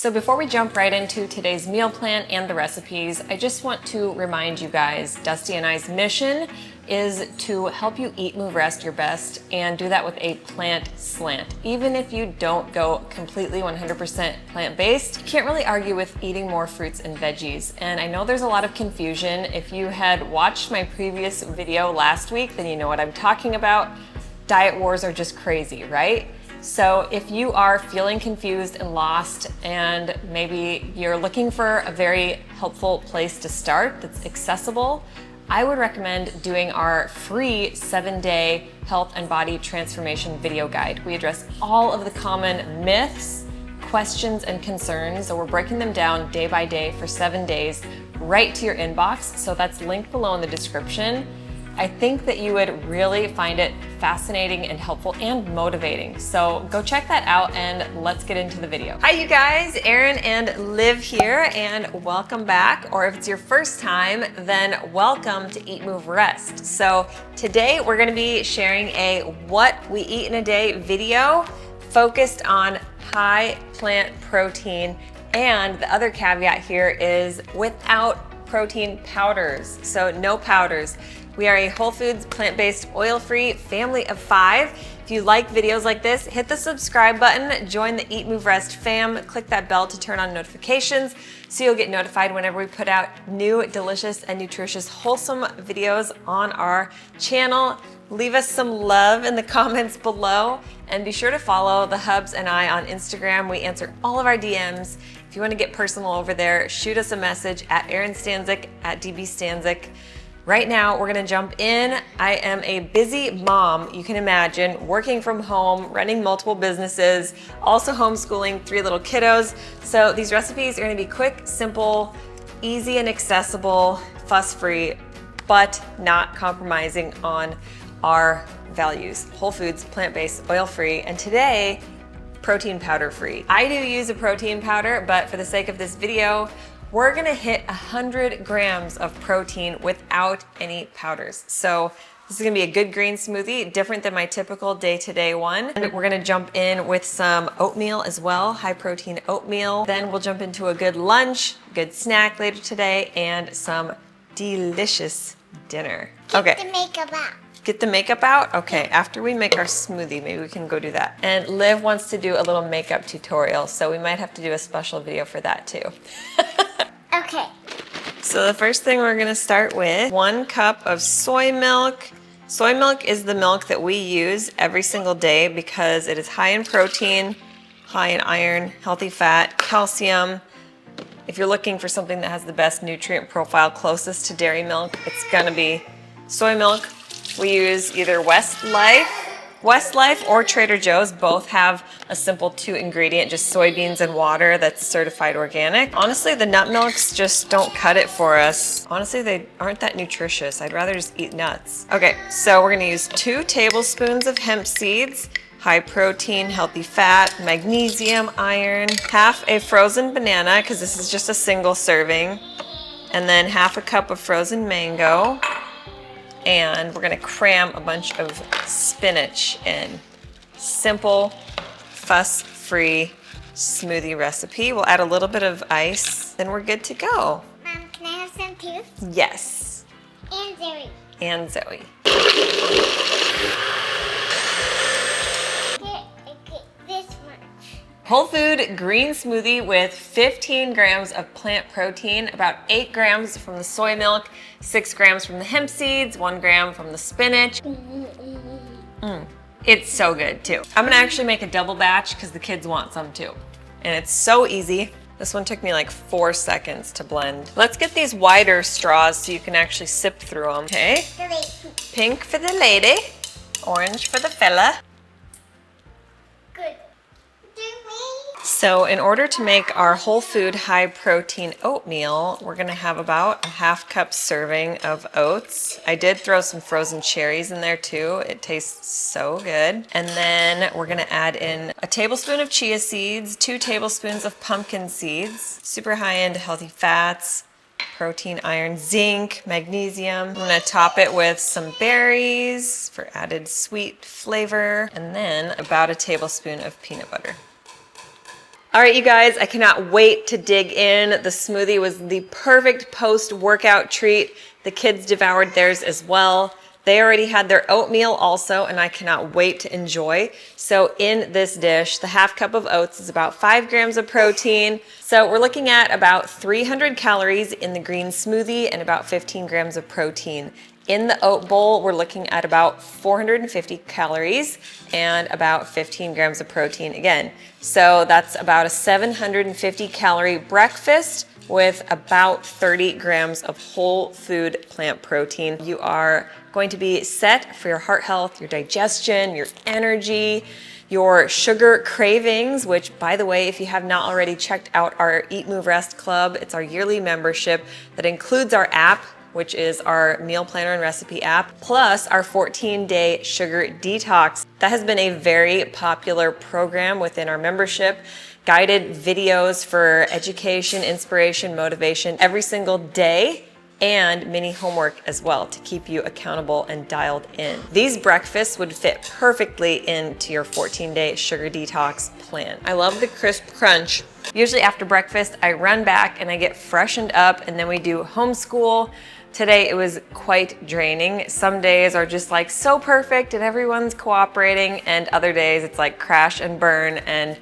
So before we jump right into today's meal plan and the recipes, I just want to remind you guys, Dusty and I's mission is to help you eat, move, rest your best and do that with a plant slant. Even if you don't go completely 100% plant-based, you can't really argue with eating more fruits and veggies. And I know there's a lot of confusion. If you had watched my previous video last week, then you know what I'm talking about. Diet wars are just crazy, right? So if you are feeling confused and lost and maybe you're looking for a very helpful place to start that's accessible, I would recommend doing our free 7-day health and body transformation video guide. We address all of the common myths, questions, and concerns. So we're breaking them down day by day for 7 days right to your inbox. So that's linked below in the description. I think that you would really find it fascinating and helpful and motivating. So go check that out and let's get into the video. Hi you guys, Erin and Liv here and welcome back. Or if it's your first time, then welcome to Eat, Move, Rest. So today we're gonna be sharing a what we eat in a day video focused on high plant protein. And the other caveat here is without protein powders. So no powders. We are a whole foods, plant-based, oil-free family of 5. If you like videos like this, hit the subscribe button, join the Eat, Move, Rest fam, click that bell to turn on notifications so you'll get notified whenever we put out new, delicious, and nutritious, wholesome videos on our channel. Leave us some love in the comments below and be sure to follow the Hubs and I on Instagram. We answer all of our DMs. If you want to get personal over there, shoot us a message at Erin Stanzik, at DB Stanzik. Right now, we're gonna jump in. I am a busy mom, you can imagine, working from home, running multiple businesses, also homeschooling 3 little kiddos. So these recipes are gonna be quick, simple, easy and accessible, fuss-free, but not compromising on our values. Whole foods, plant-based, oil-free, and today, protein powder-free. I do use a protein powder, but for the sake of this video, we're gonna hit 100 grams of protein without any powders. So this is gonna be a good green smoothie, different than my typical day-to-day one. And we're gonna jump in with some oatmeal as well, high protein oatmeal. Then we'll jump into a good lunch, good snack later today, and some delicious dinner. Get the makeup out. Get the makeup out? Okay, after we make our smoothie, maybe we can go do that. And Liv wants to do a little makeup tutorial, so we might have to do a special video for that too. Okay. So the first thing we're gonna start with 1 cup of soy milk. Soy milk is the milk that we use every single day because it is high in protein, high in iron, healthy fat, calcium. If you're looking for something that has the best nutrient profile closest to dairy milk, it's gonna be soy milk. We use either Westlife or Trader Joe's. Both have a simple 2-ingredient, just soybeans and water that's certified organic. Honestly, the nut milks just don't cut it for us. Honestly, they aren't that nutritious. I'd rather just eat nuts. Okay, so we're gonna use 2 tablespoons of hemp seeds, high protein, healthy fat, magnesium, iron, half a frozen banana, because this is just a single serving, and then half a cup of frozen mango. And we're gonna cram a bunch of spinach in. Simple, fuss-free smoothie recipe. We'll add a little bit of ice, then we're good to go. Mom, can I have some too? Yes. And Zoe. And Zoe. Get this much. Whole food green smoothie with 15 grams of plant protein, about 8 grams from the soy milk, 6 grams from the hemp seeds, 1 gram from the spinach. It's so good too. I'm gonna actually make a double batch because the kids want some too. And it's so easy. This one took me like 4 seconds to blend. Let's get these wider straws so you can actually sip through them. Okay. Pink for the lady, orange for the fella. Good. So in order to make our whole food high protein oatmeal, we're gonna have about a ½ cup serving of oats. I did throw some frozen cherries in there too. It tastes so good. And then we're gonna add in a tablespoon of chia seeds, 2 tablespoons of pumpkin seeds, super high end healthy fats, protein, iron, zinc, magnesium. I'm gonna top it with some berries for added sweet flavor, and then about a tablespoon of peanut butter. All right, you guys, I cannot wait to dig in. The smoothie was the perfect post-workout treat. The kids devoured theirs as well. They already had their oatmeal also, and I cannot wait to enjoy. So in this dish, the half cup of oats is about 5 grams of protein. So we're looking at about 300 calories in the green smoothie and about 15 grams of protein. In the oat bowl, we're looking at about 450 calories and about 15 grams of protein again. So that's about a 750 calorie breakfast with about 30 grams of whole food plant protein. You are going to be set for your heart health, your digestion, your energy, your sugar cravings, which, by the way, if you have not already checked out our Eat Move Rest Club, it's our yearly membership that includes our app, which is our meal planner and recipe app, plus our 14-day sugar detox. That has been a very popular program within our membership. Guided videos for education, inspiration, motivation every single day, and mini homework as well to keep you accountable and dialed in. These breakfasts would fit perfectly into your 14-day sugar detox plan. I love the crisp crunch. Usually after breakfast, I run back and I get freshened up, and then we do homeschool. Today it was quite draining. Some days are just like so perfect and everyone's cooperating, and other days it's like crash and burn, and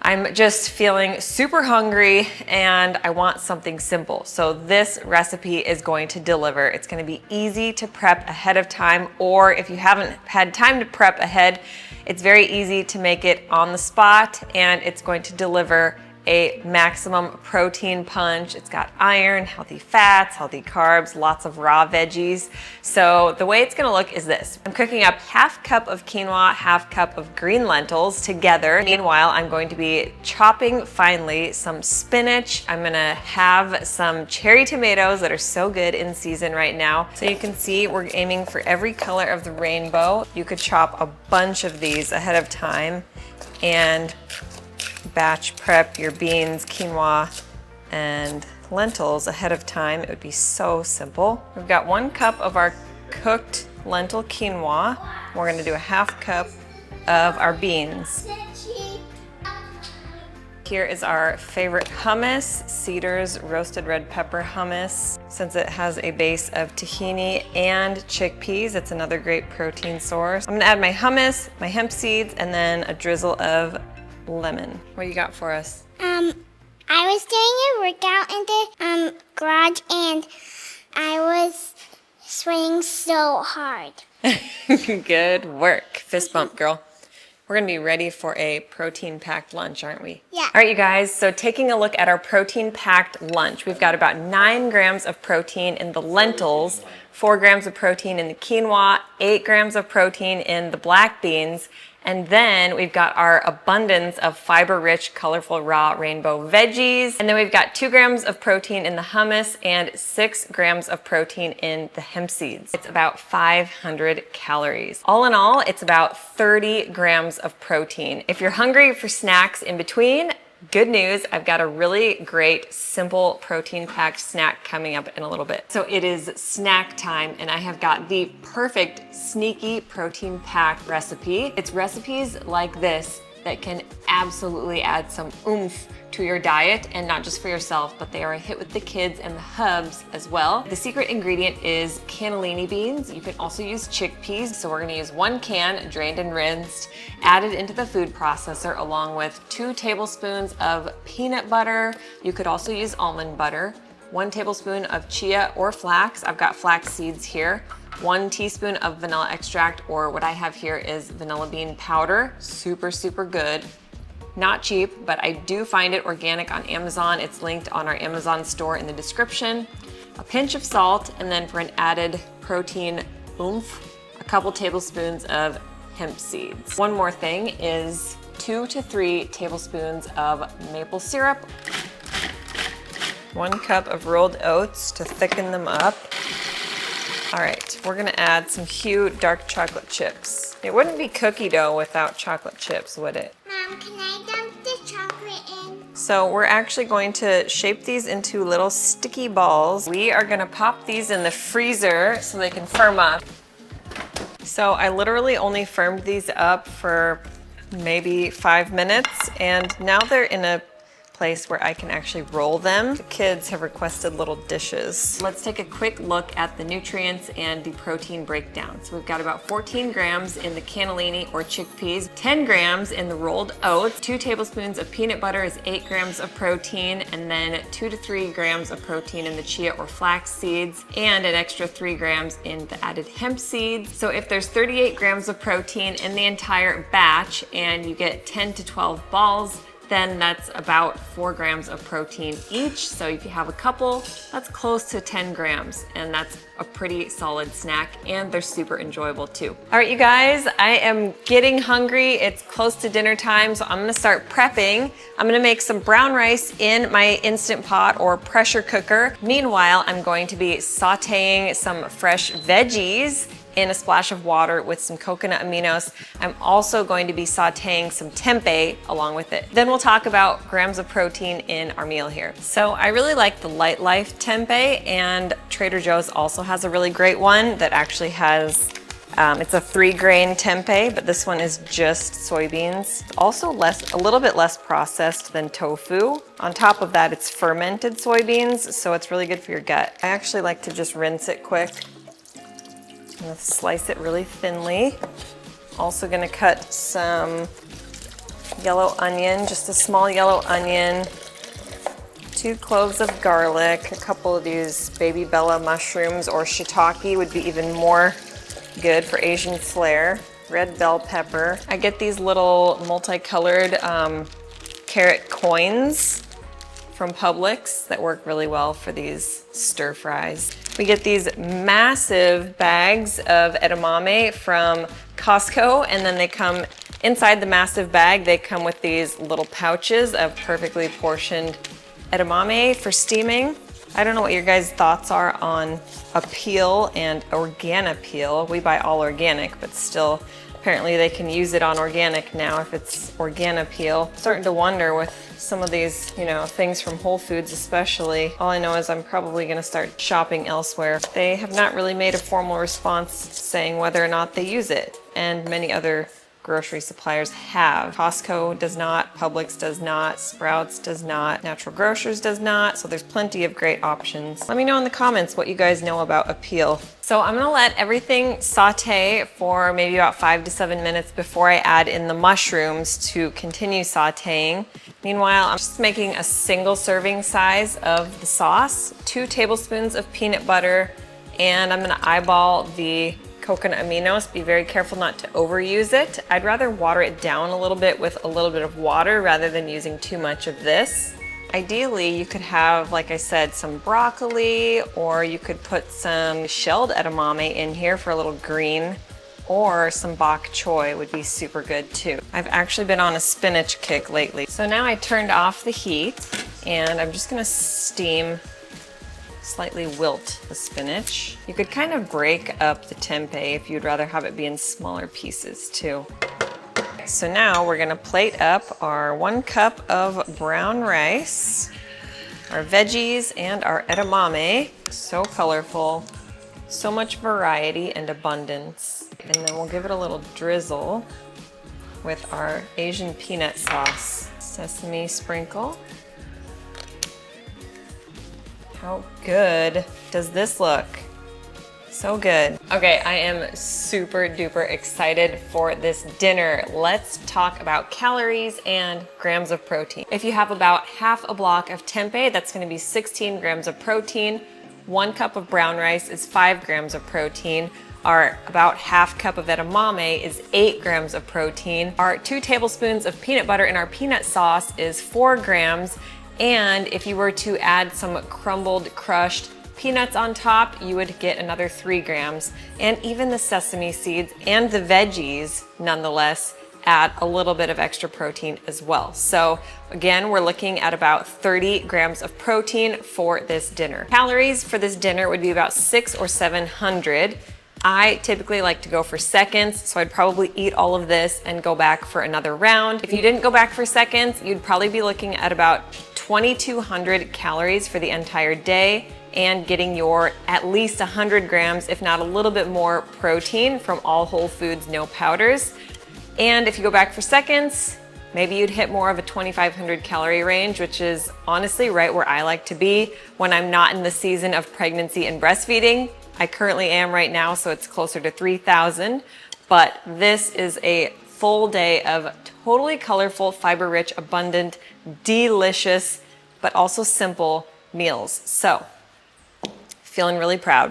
I'm just feeling super hungry and I want something simple. So this recipe is going to deliver. It's going to be easy to prep ahead of time, or if you haven't had time to prep ahead, it's very easy to make it on the spot, and it's going to deliver a maximum protein punch. It's got iron, healthy fats, healthy carbs, lots of raw veggies. So the way it's gonna look is this. I'm cooking up half cup of quinoa, half cup of green lentils together. Meanwhile, I'm going to be chopping finely some spinach. I'm gonna have some cherry tomatoes that are so good in season right now. So you can see we're aiming for every color of the rainbow. You could chop a bunch of these ahead of time and batch prep your beans, quinoa, and lentils ahead of time. It would be so simple. We've got 1 cup of our cooked lentil quinoa. We're gonna do a half cup of our beans. Here is our favorite hummus, Cedar's roasted red pepper hummus. Since it has a base of tahini and chickpeas, it's another great protein source. I'm gonna add my hummus, my hemp seeds, and then a drizzle of lemon. What you got for us? I was doing a workout in the garage, and I was swinging so hard. Good work. Fist bump, girl. We're gonna be ready for a protein-packed lunch, aren't we? Yeah. All right, you guys, so taking a look at our protein-packed lunch, we've got about 9 grams of protein in the lentils, 4 grams of protein in the quinoa, 8 grams of protein in the black beans, and then we've got our abundance of fiber-rich, colorful, raw rainbow veggies. And then we've got 2 grams of protein in the hummus and 6 grams of protein in the hemp seeds. It's about 500 calories. All in all, it's about 30 grams of protein. If you're hungry for snacks in between, good news, I've got a really great, simple protein-packed snack coming up in a little bit. So it is snack time, and I have got the perfect sneaky protein-packed recipe. It's recipes like this that can absolutely add some oomph to your diet, and not just for yourself, but they are a hit with the kids and the hubs as well. The secret ingredient is cannellini beans. You can also use chickpeas. So we're gonna use 1 can, drained and rinsed, added into the food processor, along with 2 tablespoons of peanut butter. You could also use almond butter, 1 tablespoon of chia or flax. I've got flax seeds here. 1 teaspoon of vanilla extract, or what I have here is vanilla bean powder. Super, super good. Not cheap, but I do find it organic on Amazon. It's linked on our Amazon store in the description. A pinch of salt, and then for an added protein oomph, a couple tablespoons of hemp seeds. One more thing is 2 to 3 tablespoons of maple syrup. 1 cup of rolled oats to thicken them up. All right, we're gonna add some Hu dark chocolate chips. It wouldn't be cookie dough without chocolate chips, would it? Mom, can I dump the chocolate in? So we're actually going to shape these into little sticky balls. We are gonna pop these in the freezer so they can firm up. So I literally only firmed these up for maybe 5 minutes, and now they're in a place where I can actually roll them. The kids have requested little dishes. Let's take a quick look at the nutrients and the protein breakdown. So we've got about 14 grams in the cannellini or chickpeas, 10 grams in the rolled oats, 2 tablespoons of peanut butter is 8 grams of protein, and then 2 to 3 grams of protein in the chia or flax seeds, and an extra 3 grams in the added hemp seeds. So if there's 38 grams of protein in the entire batch and you get 10 to 12 balls, then that's about 4 grams of protein each. So if you have a couple, that's close to 10 grams, and that's a pretty solid snack, and they're super enjoyable too. All right, you guys, I am getting hungry. It's close to dinner time, so I'm gonna start prepping. I'm gonna make some brown rice in my Instant Pot or pressure cooker. Meanwhile, I'm going to be sauteing some fresh veggies in a splash of water with some coconut aminos. I'm also going to be sauteing some tempeh along with it. Then we'll talk about grams of protein in our meal here. So I really like the Light Life tempeh, and Trader Joe's also has a really great one that actually has, it's a 3-grain tempeh, but this one is just soybeans. Also a little bit less processed than tofu. On top of that, it's fermented soybeans, so it's really good for your gut. I actually like to just rinse it quick. I'm gonna slice it really thinly. Also gonna cut some yellow onion, just a small yellow onion, 2 cloves of garlic, a couple of these baby Bella mushrooms or shiitake would be even more good for Asian flair, red bell pepper. I get these little multicolored carrot coins from Publix that work really well for these stir fries. We get these massive bags of edamame from Costco, and then they come inside the massive bag. They come with these little pouches of perfectly portioned edamame for steaming. I don't know what your guys' thoughts are on Apeel and Organapeel. We buy all organic, but still, apparently they can use it on organic now if it's Organapeel. Starting to wonder with some of these, you know, things from Whole Foods especially. All I know is I'm probably gonna start shopping elsewhere. They have not really made a formal response saying whether or not they use it, and many other grocery suppliers have. Costco does not, Publix does not, Sprouts does not, Natural Grocers does not, so there's plenty of great options. Let me know in the comments what you guys know about Apeel. So I'm gonna let everything saute for maybe about 5 to 7 minutes before I add in the mushrooms to continue sauteing. Meanwhile, I'm just making a single serving size of the sauce, 2 tablespoons of peanut butter, and I'm gonna eyeball the coconut aminos. Be very careful not to overuse it. I'd rather water it down a little bit with a little bit of water rather than using too much of this. Ideally, you could have, like I said, some broccoli, or you could put some shelled edamame in here for a little green, or some bok choy would be super good too. I've actually been on a spinach kick lately. So now I turned off the heat, and I'm just gonna slightly wilt the spinach. You could kind of break up the tempeh if you'd rather have it be in smaller pieces too. So now we're gonna plate up our 1 cup of brown rice, our veggies, and our edamame. So colorful, so much variety and abundance. And then we'll give it a little drizzle with our Asian peanut sauce. Sesame sprinkle. How good does this look? So good. Okay, I am super duper excited for this dinner. Let's talk about calories and grams of protein. If you have about half a block of tempeh, that's gonna be 16 grams of protein. 1 cup of brown rice is 5 grams of protein. Our about half cup of edamame is 8 grams of protein. Our 2 tablespoons of peanut butter in our peanut sauce is 4 grams. And if you were to add some crumbled, crushed peanuts on top, you would get another 3 grams. And even the sesame seeds and the veggies, nonetheless, add a little bit of extra protein as well. So again, we're looking at about 30 grams of protein for this dinner. Calories for this dinner would be about 600 or 700. I typically like to go for seconds, so I'd probably eat all of this and go back for another round. If you didn't go back for seconds, you'd probably be looking at about 2,200 calories for the entire day and getting your at least 100 grams, if not a little bit more protein from all whole foods, no powders. And if you go back for seconds, maybe you'd hit more of a 2,500 calorie range, which is honestly right where I like to be when I'm not in the season of pregnancy and breastfeeding. I currently am right now, so it's closer to 3,000, but this is a full day of totally colorful, fiber-rich, abundant, delicious, but also simple meals. So, feeling really proud.